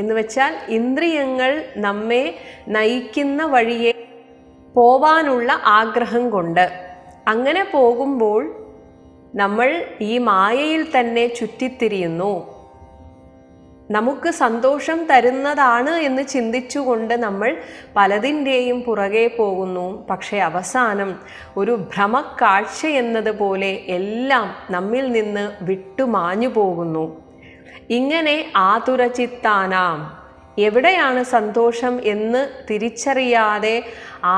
Speaker 1: എന്ന് വെച്ചാൽ ഇന്ദ്രിയങ്ങൾ നമ്മെ നയിക്കുന്ന വഴിയെ പോവാനുള്ള ആഗ്രഹം കൊണ്ട്. അങ്ങനെ പോകുമ്പോൾ നമ്മൾ ഈ മായയിൽ തന്നെ ചുറ്റിത്തിരിയുന്നു. നമുക്ക് സന്തോഷം തരുന്നതാണ് എന്ന് ചിന്തിച്ചുകൊണ്ട് നമ്മൾ പലതിൻ്റെയും പുറകെ പോകുന്നു. പക്ഷേ അവസാനം ഒരു ഭ്രമക്കാഴ്ച എന്നതുപോലെ എല്ലാം നമ്മിൽ നിന്ന് വിട്ടുമാഞ്ഞു പോകുന്നു. ഇങ്ങനെ ആതുരചിത്താനാം, എവിടെയാണ് സന്തോഷം എന്ന് തിരിച്ചറിയാതെ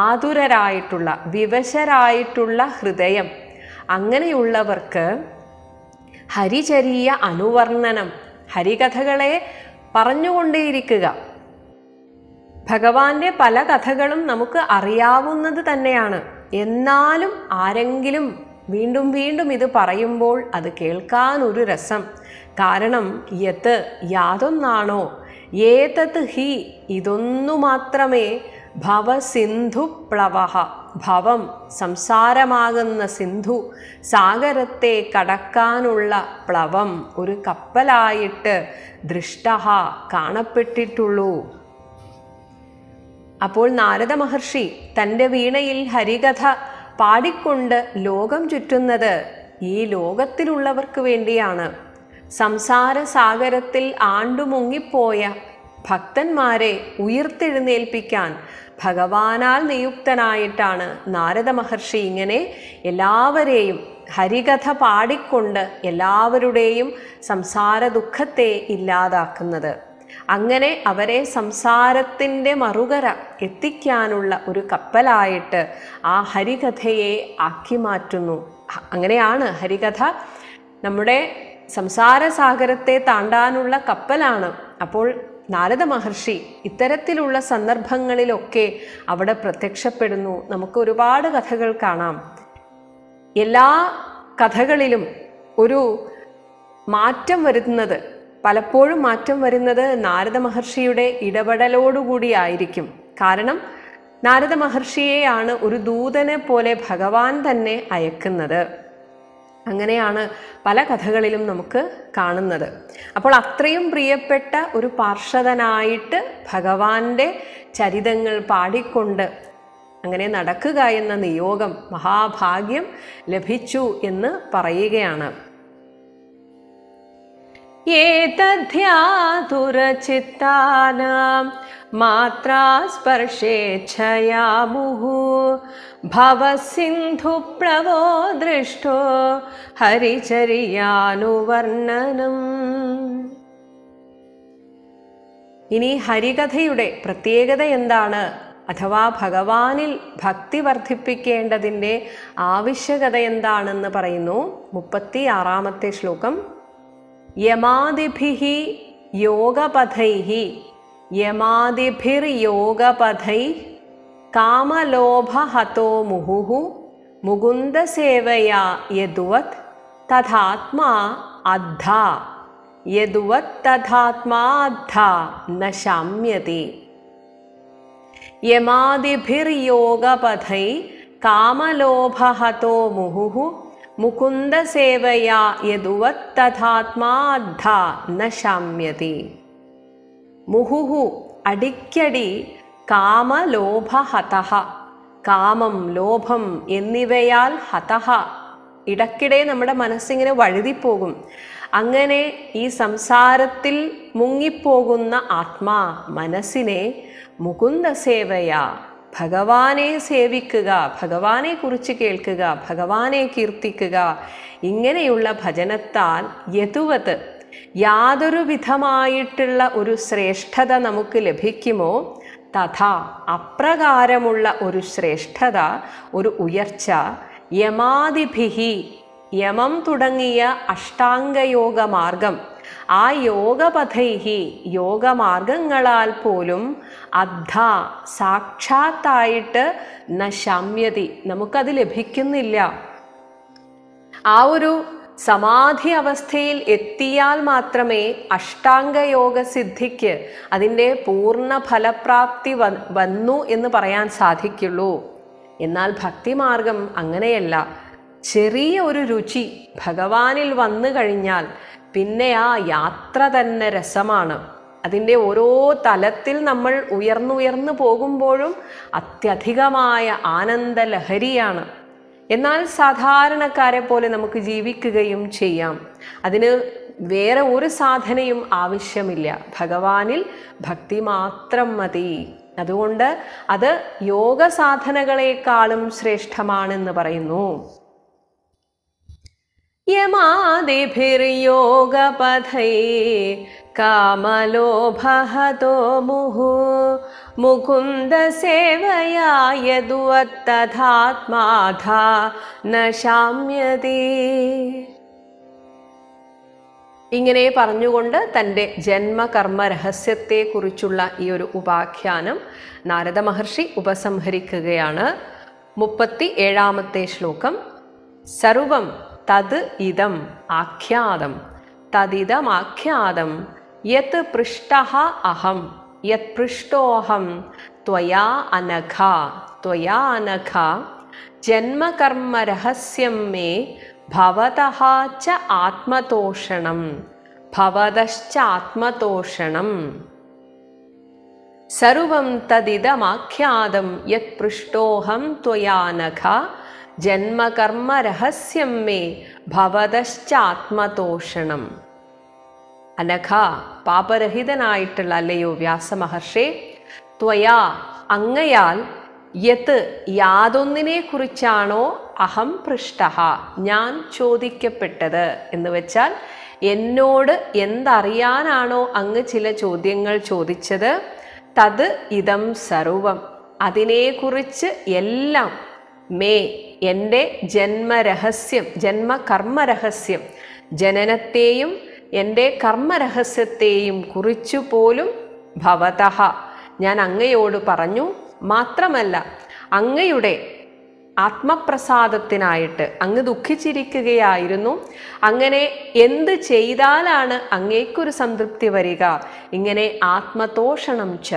Speaker 1: ആതുരരായിട്ടുള്ള, വിവശരായിട്ടുള്ള ഹൃദയം, അങ്ങനെയുള്ളവർക്ക് ഹരിചര്യ അനുവർണ്ണനം, ഹരികഥകളെ പറഞ്ഞുകൊണ്ടേയിരിക്കുക. ഭഗവാന്റെ പല കഥകളും നമുക്ക് അറിയാവുന്നത് തന്നെയാണ്. എന്നാലും ആരെങ്കിലും വീണ്ടും വീണ്ടും ഇത് പറയുമ്പോൾ അത് കേൾക്കാൻ ഒരു രസം. കാരണം യത് യാതൊന്നാണോ, ഏതത് ഹി ഇതൊന്നു മാത്രമേ, ഭവസിന്ധു പ്ലവഹ ഭവം സംസാരമാകുന്ന സിന്ധു, സാഗരത്തെ കടക്കാനുള്ള പ്ലവം, ഒരു കപ്പലായിട്ട് ദൃഷ്ടഹ കാണപ്പെട്ടിട്ടുള്ളൂ. അപ്പോൾ നാരദ മഹർഷി തൻ്റെ വീണയിൽ ഹരികഥ പാടിക്കൊണ്ട് ലോകം ചുറ്റുന്നത് ഈ ലോകത്തിലുള്ളവർക്ക് വേണ്ടിയാണ്. സംസാര സാഗരത്തിൽ ആണ്ടുമുങ്ങിപ്പോയ ഭക്തന്മാരെ ഉയർത്തെഴുന്നേൽപ്പിക്കാൻ ഭഗവാനാൽ നിയുക്തനായിട്ടാണ് നാരദ മഹർഷി ഇങ്ങനെ എല്ലാവരെയും ഹരികഥ പാടിക്കൊണ്ട് എല്ലാവരുടെയും സംസാര ദുഃഖത്തെ ഇല്ലാതാക്കുന്നത്. അങ്ങനെ അവരെ സംസാരത്തിൻ്റെ മറുകര എത്തിക്കാനുള്ള ഒരു കപ്പലായിട്ട് ആ ഹരികഥയെ ആക്കി മാറ്റുന്നു. അങ്ങനെയാണ് ഹരികഥ നമ്മുടെ സംസാര സാഗരത്തെ താണ്ടാനുള്ള കപ്പലാണ്. അപ്പോൾ നാരദ മഹർഷി ഇത്തരത്തിലുള്ള സന്ദർഭങ്ങളിലൊക്കെ അവിടെ പ്രത്യക്ഷപ്പെടുന്നു. നമുക്ക് ഒരുപാട് കഥകൾ കാണാം. എല്ലാ കഥകളിലും ഒരു മാറ്റം വരുന്നത്, പലപ്പോഴും മാറ്റം വരുന്നത് നാരദ മഹർഷിയുടെ ഇടപെടലോടുകൂടി ആയിരിക്കും. കാരണം നാരദ മഹർഷിയെയാണ് ഒരു ദൂതനെ പോലെ ഭഗവാൻ തന്നെ അയക്കുന്നത്. അങ്ങനെയാണ് പല കഥകളിലും നമുക്ക് കാണുന്നത്. അപ്പോൾ അത്രയും പ്രിയപ്പെട്ട ഒരു പാർഷദനായിട്ട് ഭഗവാന്റെ ചരിതങ്ങൾ പാടിക്കൊണ്ട് അങ്ങനെ നടക്കുക എന്ന നിയോഗം, മഹാഭാഗ്യം ലഭിച്ചു എന്ന് പറയുകയാണ്. ഏതധ്യാതുരചിത്താനാം മാത്രാസ്പർശേച്ഛയാ മുഹു ഭവസിന്ധുപ്ലവോ ദൃഷ്ടോ ഹരിചര്യാനുവർണ്ണനം. ഇനി ഹരികഥയുടെ പ്രത്യേകത എന്താണ്, അഥവാ ഭഗവാനിൽ ഭക്തി വർദ്ധിപ്പിക്കേണ്ടതിൻ്റെ ആവശ്യകത എന്താണെന്ന് പറയുന്നു 36-ാമത്തെ ശ്ലോകം. യമാദിഭിഹി യോഗപഥൈഹി, യമാദിഭിർയോഗപഥൈ കാമലോഭഹതോ മുഹുഹു മുകുന്ദസേവയാ യദുവത് തഥാത്മാ അദ്ധാ, യദുവത് തഥാത്മാ അദ്ധാ ന ശാമ്യതി. യമാദിഭിർയോഗപഥൈ കാമലോഭഹതോ മുഹുഹു മുകുന്ദസേവയാ യദുവത് തഥാത്മാ അദ്ധാ ന ശാമ്യതി. മുഹുഹു അടിക്കടി, കാമലോഭഹതഃ കാമം ലോഭം എന്നിവയാൽ ഹതഃ ഇടയ്ക്കിടെ നമ്മുടെ മനസ്സിങ്ങനെ വഴുതിപ്പോകും. അങ്ങനെ ഈ സംസാരത്തിൽ മുങ്ങിപ്പോകുന്ന ആത്മാ മനസ്സിനെ മുകുന്ദസേവയാ, ഭഗവാനെ സേവിക്കുക, ഭഗവാനെ കുറിച്ച് കേൾക്കുക, ഭഗവാനെ കീർത്തിക്കുക, ഇങ്ങനെയുള്ള ഭജനത്താൽ യതുവത് യാതൊരു വിധമായിട്ടുള്ള ഒരു ശ്രേഷ്ഠത നമുക്ക് ലഭിക്കുമോ, തഥാ അപ്രകാരമുള്ള ഒരു ശ്രേഷ്ഠത, ഒരു ഉയർച്ച യമാദിഭിഹി, യമം തുടങ്ങിയ അഷ്ടാംഗയോഗ മാർഗം, ആ യോഗപഥൈഹി യോഗമാർഗങ്ങളാൽ പോലും അദ്ധ സാക്ഷാത്തായിട്ട് ന ശമ്യതി നമുക്കത് ലഭിക്കുന്നില്ല. ആ ഒരു സമാധി അവസ്ഥയിൽ എത്തിയാൽ മാത്രമേ അഷ്ടാംഗയോഗ സിദ്ധിക്ക് അതിൻ്റെ പൂർണ്ണ ഫലപ്രാപ്തി വന്നു എന്ന് പറയാൻ സാധിക്കുള്ളൂ. എന്നാൽ ഭക്തിമാർഗം അങ്ങനെയല്ല. ചെറിയ ഒരു രുചി ഭഗവാനിൽ വന്നു കഴിഞ്ഞാൽ പിന്നെ ആ യാത്ര തന്നെ രസമാണ്. അതിൻ്റെ ഓരോ തലത്തിൽ നമ്മൾ ഉയർന്നുയർന്നു പോകുമ്പോഴും അത്യധികമായ ആനന്ദലഹരിയാണ്. എന്നാൽ സാധാരണക്കാരെ പോലെ നമുക്ക് ജീവിക്കുകയും ചെയ്യാം. അതിന് വേറെ ഒരു സാധനയും ആവശ്യമില്ല. ഭഗവാനിൽ ഭക്തി മാത്രം മതി. അതുകൊണ്ട് അത് യോഗ സാധനകളെക്കാളും ശ്രേഷ്ഠമാണെന്ന് പറയുന്നു. യമാദിഭിർയോഗപഥൈ കാമലോഭഹതോ മുഹു മുകുന്ദ സേവയാ യദുവത്തഥാത്മാധാ ന ശാമ്യതി. ഇങ്ങനെ പറഞ്ഞുകൊണ്ട് തൻ്റെ ജന്മകർമ്മ രഹസ്യത്തെക്കുറിച്ചുള്ള ഈ ഒരു ഉപാഖ്യാനം നാരദ മഹർഷി ഉപസംഹരിക്കുകയാണ്. 37-ാമത്തെ ശ്ലോകം. സർവം തത് ഇദം ആഖ്യാതം തദിദമാഖ്യാതം യത് പൃഷ്ടഃ അഹം യത് പൃഷ്ടോഹം ത്വയാ അനഘ ജന്മകർമ്മ രഹസ്യം മേ ഭവതഃ ച ആത്മതോഷണം ഭവതശ്ചാത്മതോഷണം. സർവം തദിദമാഖ്യാതം യത് പൃഷ്ടോഹം ത്വയാ നഘ ജന്മകർമ്മ രഹസ്യം മേ ഭവതശ്ചാത്മതോഷണം. അനഘ പാപരഹിതനായിട്ടുള്ള അല്ലയോ വ്യാസമഹർഷേ, ത്വയാ അങ്ങയാൽ യത് യാതൊന്നിനെ കുറിച്ചാണോ അഹം പൃഷ്ടഃ ഞാൻ ചോദിക്കപ്പെട്ടത് എന്ന് വെച്ചാൽ എന്നോട് എന്തറിയാനാണോ അങ്ങ് ചില ചോദ്യങ്ങൾ ചോദിച്ചത്, തത് ഇതം സർവം അതിനെക്കുറിച്ച് എല്ലാം മേ എൻ്റെ ജന്മരഹസ്യം ജന്മകർമ്മരഹസ്യം ജനനത്തെയും എൻ്റെ കർമ്മരഹസ്യത്തെയും കുറിച്ചു പോലും ഭവതഃ ഞാൻ അങ്ങയോട് പറഞ്ഞു. മാത്രമല്ല അങ്ങയുടെ ആത്മപ്രസാദത്തിനായിട്ട് അങ്ങ് ദുഃഖിച്ചിരിക്കുകയായിരുന്നു. അങ്ങനെ എന്ത് ചെയ്താലാണ് അങ്ങേക്കൊരു സംതൃപ്തി വരിക? ഇങ്ങനെ ആത്മതോഷണം ച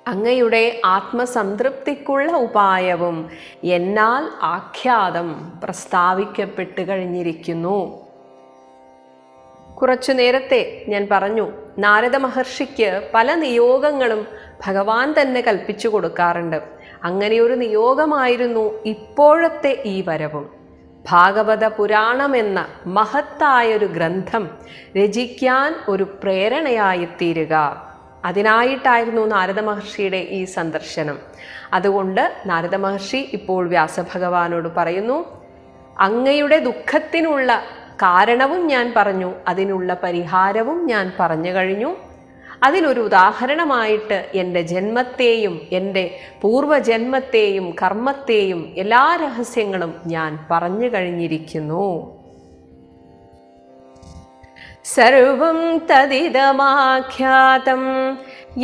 Speaker 1: അങ്ങയുടെ ആത്മസംതൃപ്തിക്കുള്ള ഉപായവും എന്നാൽ ആഖ്യാതം പ്രസ്താവിക്കപ്പെട്ട് കഴിഞ്ഞിരിക്കുന്നു. കുറച്ചു നേരത്തെ ഞാൻ പറഞ്ഞു, നാരദ മഹർഷിക്ക് പല നിയോഗങ്ങളും ഭഗവാൻ തന്നെ കൽപ്പിച്ചു കൊടുക്കാറുണ്ട്. അങ്ങനെ ഒരു നിയോഗമായിരുന്നു ഇപ്പോഴത്തെ ഈ വരവും. ഭാഗവത പുരാണമെന്ന മഹത്തായൊരു ഗ്രന്ഥം രചിക്കാൻ ഒരു പ്രേരണയായിത്തീരുക. അതിനായിട്ടായിരുന്നു നാരദ മഹർഷിയുടെ ഈ സന്ദർശനം. അതുകൊണ്ട് നാരദ മഹർഷി ഇപ്പോൾ വ്യാസഭഗവാനോട് പറയുന്നു, അങ്ങയുടെ ദുഃഖത്തിനുള്ള കാരണവും ഞാൻ പറഞ്ഞു, അതിനുള്ള പരിഹാരവും ഞാൻ പറഞ്ഞു കഴിഞ്ഞു. അതിനൊരു ഉദാഹരണമായിട്ട് എൻ്റെ ജന്മത്തെയും എൻ്റെ പൂർവജന്മത്തെയും കർമ്മത്തെയും എല്ലാ രഹസ്യങ്ങളും ഞാൻ പറഞ്ഞു കഴിഞ്ഞിരിക്കുന്നു. സർവം തദിദമാഖ്യാതം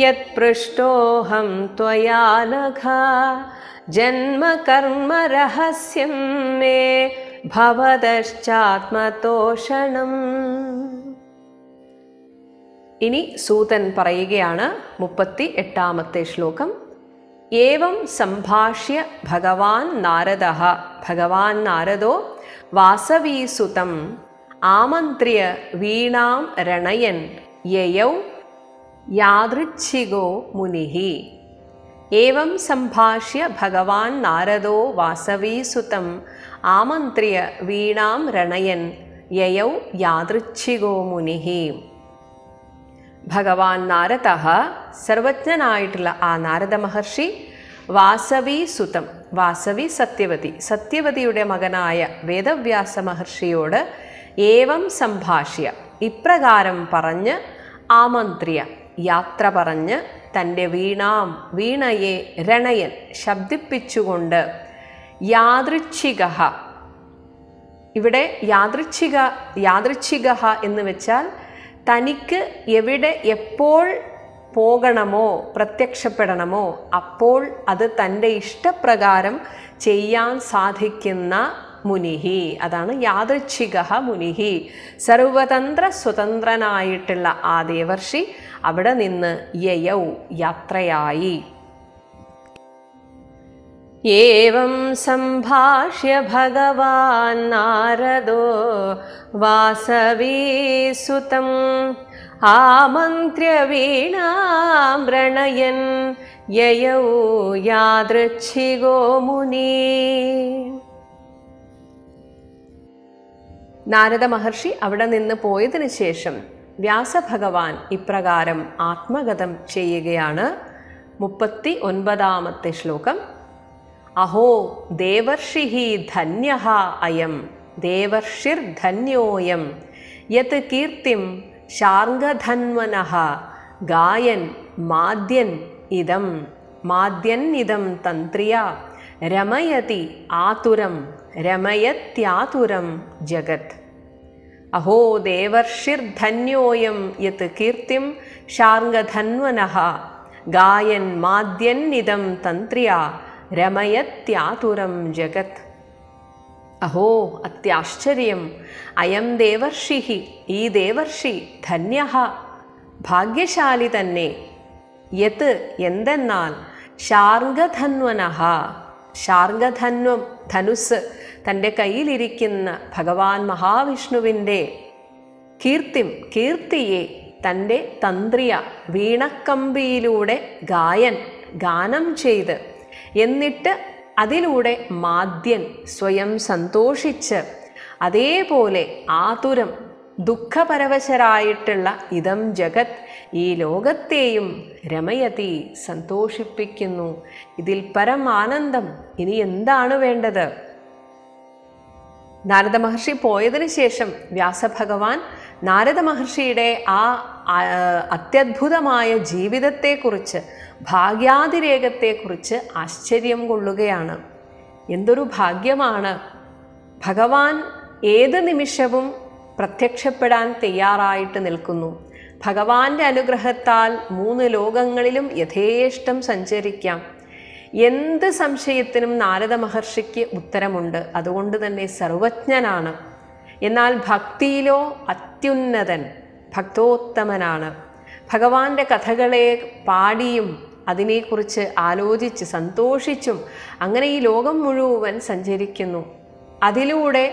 Speaker 1: യത് പൃഷ്ടോഹം ത്വയാ നഘ ജന്മകർമ്മ രഹസ്യം മേ ഭവതശ്ചാത്മതോഷണം. ഇനി സൂതൻ പറയുകയാണ് 38-ാമത്തെ ശ്ലോകം. ഏവം സംഭാഷ്യ ഭഗവാൻ നാരദഃ ഭഗവാൻ നാരദോ വാസവീസുതം ആമന്ത്ര്യ വീണാം രണയൻ യയൗ യാദൃച്ഛികോ മുനിഹി. ഏവം സംഭാഷ്യ ഭഗവാൻ നാരദോ വാസവീസുതം ആമന്ത്ര്യ വീണാം രണയൻ യയൗ യാദൃച്ഛികോ മുനിഹി. ഭഗവാൻ നാരദഃ സർവജ്ഞനായിട്ടുള്ള ആ നാരദ മഹർഷി വാസവീസുതം, വാസവി സത്യവതി, സത്യവതിയുടെ മകനായ വേദവ്യാസ മഹർഷിയോട് ഏവം സംഭാഷ്യ ഇപ്രകാരം പറഞ്ഞ് ആമന്ത്ര്യ യാത്ര പറഞ്ഞ് തൻ്റെ വീണാം വീണയെ രണയൻ ശബ്ദിപ്പിച്ചുകൊണ്ട് യാദൃച്ഛിക, ഇവിടെ യാദൃച്ഛിക എന്ന് വെച്ചാൽ തനിക്ക് എവിടെ എപ്പോൾ പോകണമോ പ്രത്യക്ഷപ്പെടണമോ അപ്പോൾ അത് തൻ്റെ ഇഷ്ടപ്രകാരം ചെയ്യാൻ സാധിക്കുന്ന മുനിഹി. അതാണ് യാദൃച്ഛിക മുനിഹി. സർവതന്ത്ര സ്വതന്ത്രനായിട്ടുള്ള ആ ദേവർഷി അവിടെ നിന്ന് യയൗ യാത്രയായി. ഏവം സംഭാഷ്യ ഭഗവാൻ നാരദോ വാസവീസുതം ആമന്ത്ര്യ വീണാം പ്രണയൻ യയൗ യാദൃച്ഛികോ മുനി. നാരദ മഹർഷി അവിടെ നിന്ന് പോയതിനു ശേഷം വ്യാസഭഗവാൻ ഇപ്രകാരം ആത്മഗതം ചെയ്യുകയാണ്. 39 ശ്ലോകം. അഹോ ദേവർഷിഹി ധന്യഃ അയം ദേവർഷിർധന്യോയം യത് കീർത്തിം ശാർംഗധന്വനഃ ഗായൻ മാദ്യൻ ഇദം തന്ത്രിയ രമയതി ആതുരം രമയത്യാതുരം ജഗത്. അഹോ ദേവർഷിർധന്യോയം യത് കീർത്തിം ശാർംഗധന്വനഃ ഗായൻ മാദ്യൻ ഇദം തന്ത്രിയ രമയത്യാതുരം ജഗത്. അഹോ അത്യാശ്ചര്യം. അയം ദേവർഷിഹി ഈ ദേവർഷി ധന്യഃ ഭാഗ്യശാലി തന്നെ. യത് എന്തെന്നാൽ ശാർംഗധന്വനഃ ശാർംഗധന്വം ധനുസ് തൻ്റെ കയ്യിലിരിക്കുന്ന ഭഗവാൻ മഹാവിഷ്ണുവിൻ്റെ കീർത്തിയെ തൻ്റെ തന്ത്രിയ വീണക്കമ്പിയിലൂടെ ഗാനം ചെയ്ത് എന്നിട്ട് അതിലൂടെ മാദ്യൻ സ്വയം സന്തോഷിച്ച് അതേപോലെ ആതുരം ദുഃഖപരവശരായിട്ടുള്ള ഇതം ജഗത് ഈ ലോകത്തെയും രമയതി സന്തോഷിപ്പിക്കുന്നു. ഇതിൽ പരം ആനന്ദം ഇനി എന്താണ് വേണ്ടത്? നാരദ മഹർഷി പോയതിനു ശേഷം വ്യാസഭഗവാൻ നാരദ മഹർഷിയുടെ ആ അത്യദ്ഭുതമായ ജീവിതത്തെക്കുറിച്ച് ഭാഗ്യാതിരേകത്തെക്കുറിച്ച് ആശ്ചര്യം കൊള്ളുകയാണ്. എന്തൊരു ഭാഗ്യമാണ്! ഭഗവാൻ ഏത് നിമിഷവും പ്രത്യക്ഷപ്പെടാൻ തയ്യാറായിട്ട് നിൽക്കുന്നു. ഭഗവാന്റെ അനുഗ്രഹത്താൽ 3 ലോകങ്ങളിലും യഥേഷ്ടം സഞ്ചരിക്കാം. എന്ത് സംശയത്തിനും നാരദ മഹർഷിക്ക് ഉത്തരമുണ്ട്. അതുകൊണ്ട് തന്നെ സർവജ്ഞനാണ്. എന്നാൽ ഭക്തിയിലോ അത്യുന്നതൻ, ഭക്തോത്തമനാണ്. ഭഗവാന്റെ കഥകളെ പാടിയും അതിനെക്കുറിച്ച് ആലോചിച്ച് സന്തോഷിച്ചും അങ്ങനെ ഈ ലോകം മുഴുവൻ സഞ്ചരിക്കുന്നു. അതിലൂടെ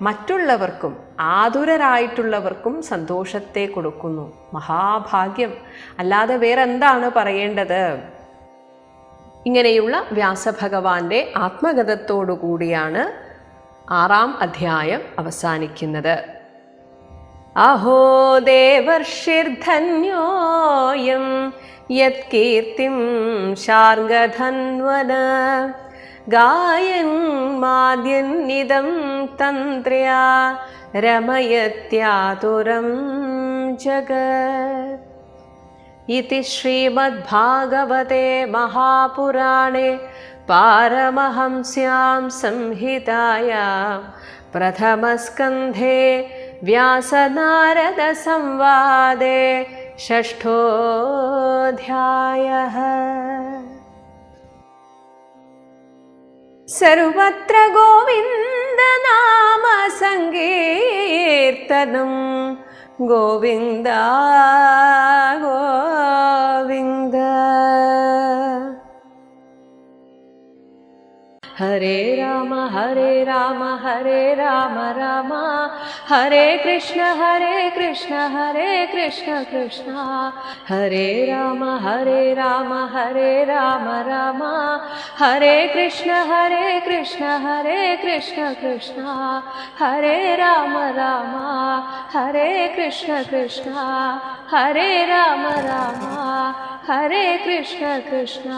Speaker 1: മറ്റുള്ളവർക്കും ആതുരരായിട്ടുള്ളവർക്കും സന്തോഷത്തെ കൊടുക്കുന്നു. മഹാഭാഗ്യം, അല്ലാതെ വേറെന്താണ് പറയേണ്ടത്? ഇങ്ങനെയുള്ള വ്യാസഭഗവാന്റെ ആത്മഗതത്തോടു കൂടിയാണ് 6-ാം അധ്യായം അവസാനിക്കുന്നത്. അഹോ ദേവർഷിർധന്യോയം യത് കീർത്തിം ശാർംഗധന്വന ഗായൻ മാദ്യൻ ഇദം തന്ത്ര്യ രമയത്യാതുരം ജഗത്. ഇതി ശ്രീമദ്ഭാഗവതേ മഹാപുരാണേ പാരമഹംസ്യാം സംഹിതായാം പ്രഥമസ്കന്ധേ വ്യാസനാരദ സംവാദേ ഷഷ്ഠോധ്യായഃ. സർവത്ര ഗോവിന്ദനാമ സങ്കീർത്തനം ഗോവിന്ദ ഗോവിന്ദ. ഹരേ രാമ ഹരേ രാമ ഹരേ രാമ രാമ ഹരേ കൃഷ്ണ ഹരേ കൃഷ്ണ ഹരേ കൃഷ്ണ കൃഷ്ണ ഹരേ രാമ ഹരേ രാമ ഹരേ രാമ രാമ ഹരേ കൃഷ്ണ ഹരേ കൃഷ്ണ ഹരേ കൃഷ്ണ കൃഷ്ണ ഹരേ രാമ രാമ ഹരേ കൃഷ്ണ കൃഷ്ണ ഹരേ രാമ രാമ ഹരേ കൃഷ്ണ കൃഷ്ണ.